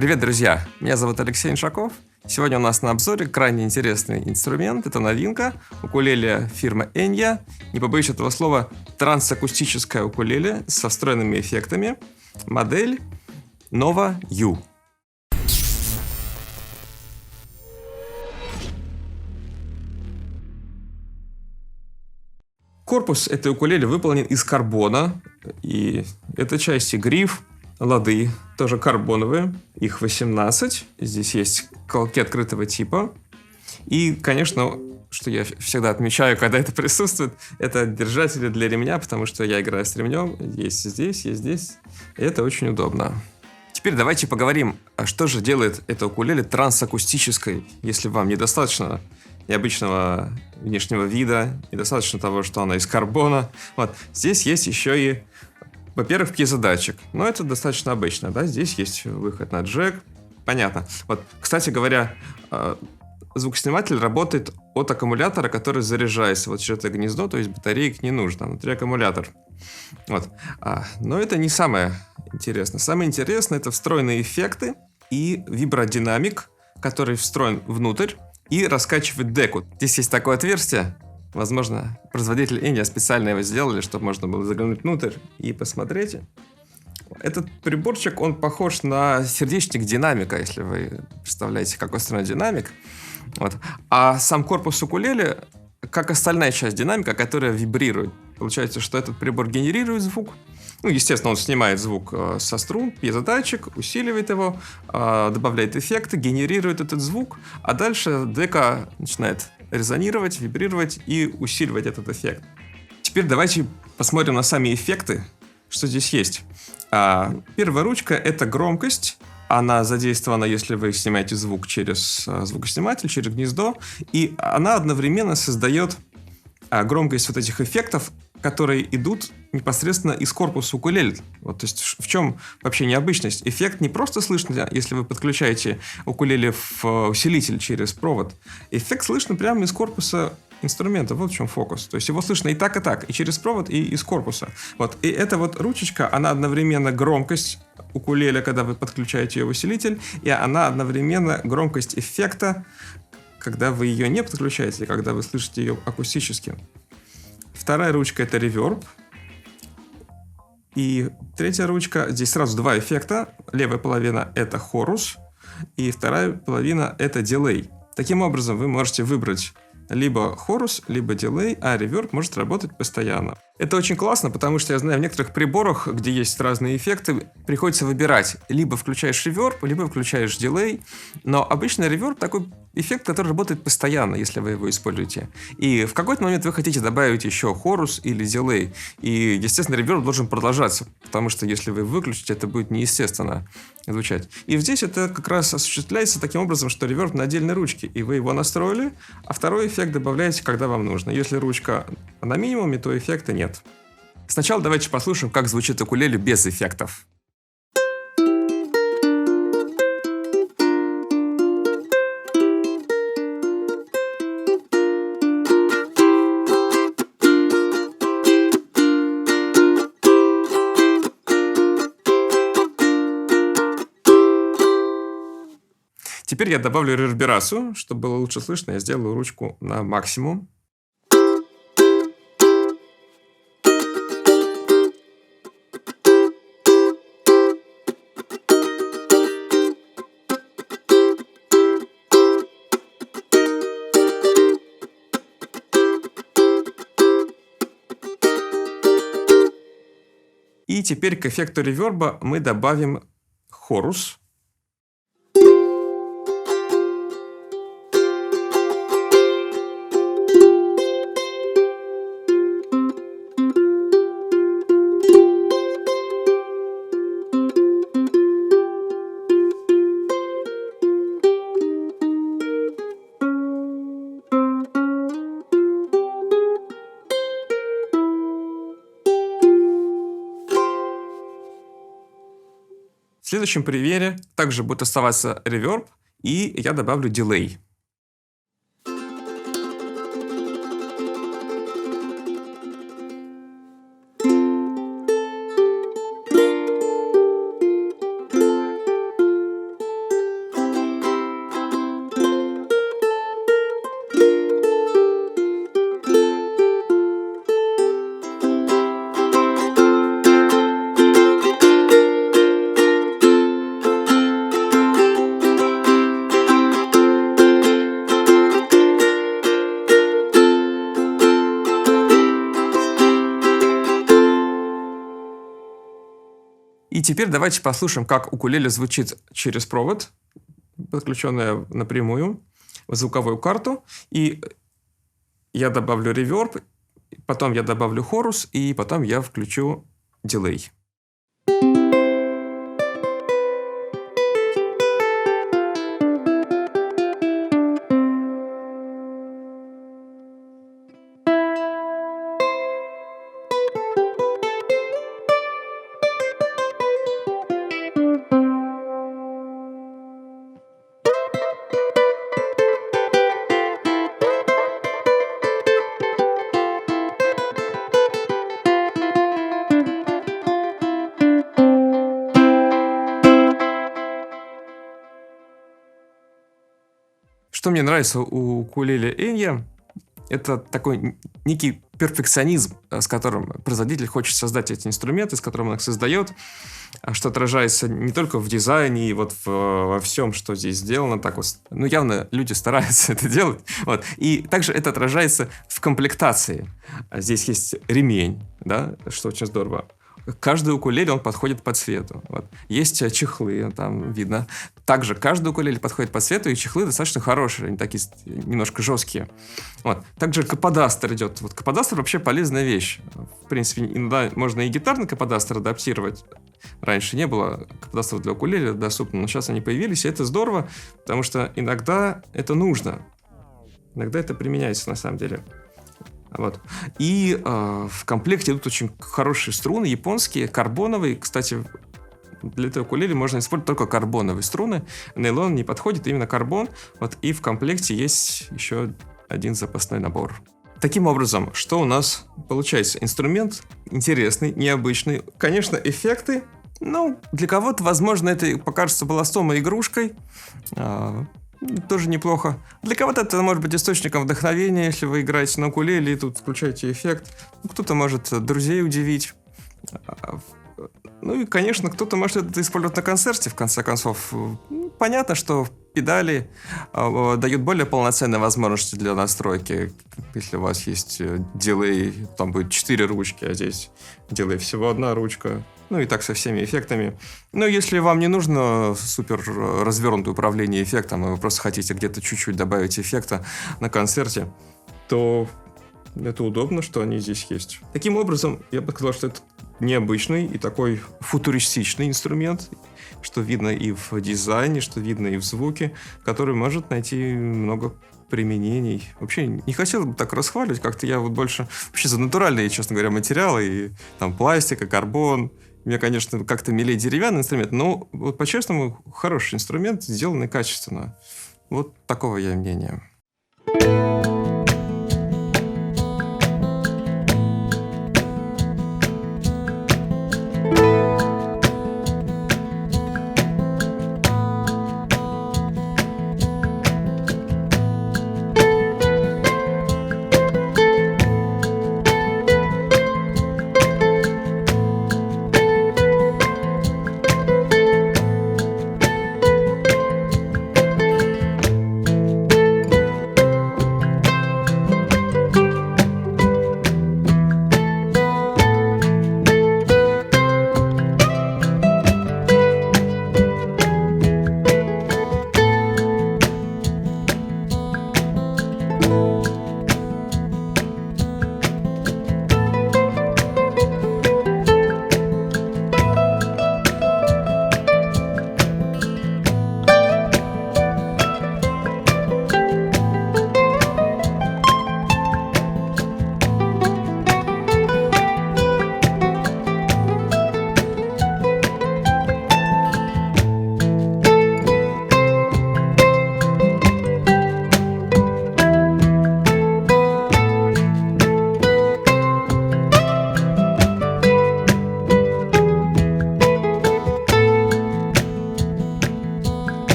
Привет, друзья! Меня зовут Алексей Иншаков. Сегодня у нас на обзоре крайне интересный инструмент. Это новинка укулеле фирмы Enya. Не побоюсь этого слова, трансакустическое укулеле со встроенными эффектами. Модель Nova U. Корпус этой укулеле выполнен из карбона. И это части гриф, лады тоже карбоновые, их 18. Здесь есть колки открытого типа. И, конечно, что я всегда отмечаю, когда это присутствует, это держатели для ремня, потому что я играю с ремнем. Есть здесь, есть здесь. И это очень удобно. Теперь давайте поговорим, что же делает эта укулеле трансакустической, если вам недостаточно необычного внешнего вида, недостаточно того, что она из карбона. Вот. Здесь есть еще и, во-первых, пьезодатчик. Но это достаточно обычно, да? Здесь есть выход на джек. Понятно. Вот, кстати говоря, звукосниматель работает от аккумулятора, который заряжается вот через это гнездо, то есть батареек не нужно, внутри аккумулятор. Вот. Но это не самое интересное. Самое интересное — это встроенные эффекты и вибродинамик, который встроен внутрь и раскачивает деку. Здесь есть такое отверстие. Возможно, производитель Enya специально его сделали, чтобы можно было заглянуть внутрь и посмотреть. Этот приборчик, он похож на сердечник динамика, если вы представляете, как устроен динамик. Вот. А сам корпус укулеле, как остальная часть динамика, которая вибрирует. Получается, что этот прибор генерирует звук. Ну, естественно, он снимает звук со струн, пьезодатчик, усиливает его, добавляет эффекты, генерирует этот звук, а дальше дека начинает резонировать, вибрировать и усиливать этот эффект. Теперь давайте посмотрим на сами эффекты, что здесь есть. Первая ручка — это громкость. Она задействована, если вы снимаете звук через звукосниматель, через гнездо, и она одновременно создает громкость вот этих эффектов, которые идут непосредственно из корпуса укулеле. Вот, то есть в чем вообще необычность? Эффект не просто слышно, если вы подключаете укулеле в усилитель через провод. Эффект слышно прямо из корпуса инструмента. Вот в чем фокус. То есть его слышно и так, и через провод, и из корпуса. Вот. И эта вот ручечка, она одновременно громкость укулеле, когда вы подключаете ее в усилитель, и она одновременно громкость эффекта, когда вы ее не подключаете, когда вы слышите ее акустически. Вторая ручка — это реверб. И третья ручка, здесь сразу два эффекта. Левая половина — это хорус, и вторая половина — это дилей. Таким образом, вы можете выбрать либо хорус, либо дилей, а реверб может работать постоянно. Это очень классно, потому что я знаю, в некоторых приборах, где есть разные эффекты, приходится выбирать. Либо включаешь реверб, либо включаешь дилей. Но обычно реверб такой эффект, который работает постоянно, если вы его используете. И в какой-то момент вы хотите добавить еще хорус или дилей. И, естественно, реверб должен продолжаться, потому что если вы выключите, это будет неестественно звучать. И здесь это как раз осуществляется таким образом, что реверб на отдельной ручке, и вы его настроили, а второй эффект добавляете, когда вам нужно. Если ручка на минимуме, то эффекта нет. Сначала давайте послушаем, как звучит укулеле без эффектов. Теперь я добавлю реверберацию, чтобы было лучше слышно. Я сделаю ручку на максимум. И теперь к эффекту реверба мы добавим хорус. В следующем примере также будет оставаться реверб, и я добавлю дилей. теперь давайте послушаем, как укулеле звучит через провод, подключенная напрямую в звуковую карту. И я добавлю реверб, потом я добавлю хорус, и потом я включу дилей. Что мне нравится у укулеле Энья, это такой некий перфекционизм, с которым производитель хочет создать эти инструменты, с которым он их создает, что отражается не только в дизайне и вот во всем, что здесь сделано. Так вот, ну, явно люди стараются это делать. Вот. И также это отражается в комплектации. Здесь есть ремень, да, что очень здорово. Каждый укулеле, он подходит по цвету. Вот. Есть чехлы, там видно. Также каждый укулеле подходит по цвету, и чехлы достаточно хорошие, они такие немножко жесткие. Вот. Также каподастер идет. Вот каподастер вообще полезная вещь. В принципе, иногда можно и гитарный каподастер адаптировать. Раньше не было каподастеров для укулеле доступно, но сейчас они появились, и это здорово, потому что иногда это нужно. Иногда это применяется на самом деле. Вот. И в комплекте идут очень хорошие струны, японские, карбоновые. Кстати, для этого укулеле можно использовать только карбоновые струны. Нейлон не подходит, именно карбон. Вот. И в комплекте есть еще один запасной набор. Таким образом, что у нас получается? Инструмент интересный, необычный. Конечно, эффекты. Ну, для кого-то, возможно, это покажется балластом и игрушкой. Тоже неплохо. Для кого-то это может быть источником вдохновения, если вы играете на укулеле и тут включаете эффект. Кто-то может друзей удивить. Ну и, конечно, кто-то может это использовать на концерте, в конце концов. Понятно, что педали дают более полноценные возможности для настройки. Если у вас есть дилей, там будет 4 ручки, а здесь дилей всего 1 ручка. Ну и так со всеми эффектами. Но если вам не нужно супер развернутое управление эффектом, и вы просто хотите где-то чуть-чуть добавить эффекта на концерте, то это удобно, что они здесь есть. Таким образом, я бы сказал, что это необычный и такой футуристичный инструмент, что видно и в дизайне, что видно и в звуке, который может найти много применений. Вообще, не хотел бы так расхваливать, как-то я вот больше вообще за натуральные, честно говоря, материалы, и там пластика, карбон. Мне, конечно, как-то милее деревянный инструмент, но вот по-честному хороший инструмент, сделанный качественно. Вот такого я мнения.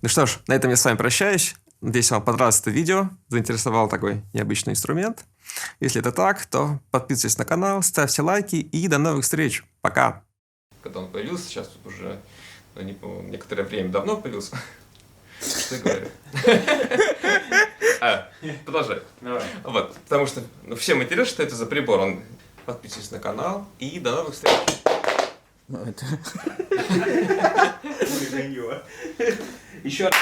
Ну что ж, на этом я с вами прощаюсь. Надеюсь, вам понравилось это видео, заинтересовал такой необычный инструмент. Если это так, то подписывайтесь на канал, ставьте лайки и до новых встреч. Пока! Когда он появился, сейчас тут уже некоторое время давно появился. Что я говорю? Продолжай. Давай. Вот, потому что всем интересно, что это за прибор. Подписывайтесь на канал и до новых встреч. Еще раз.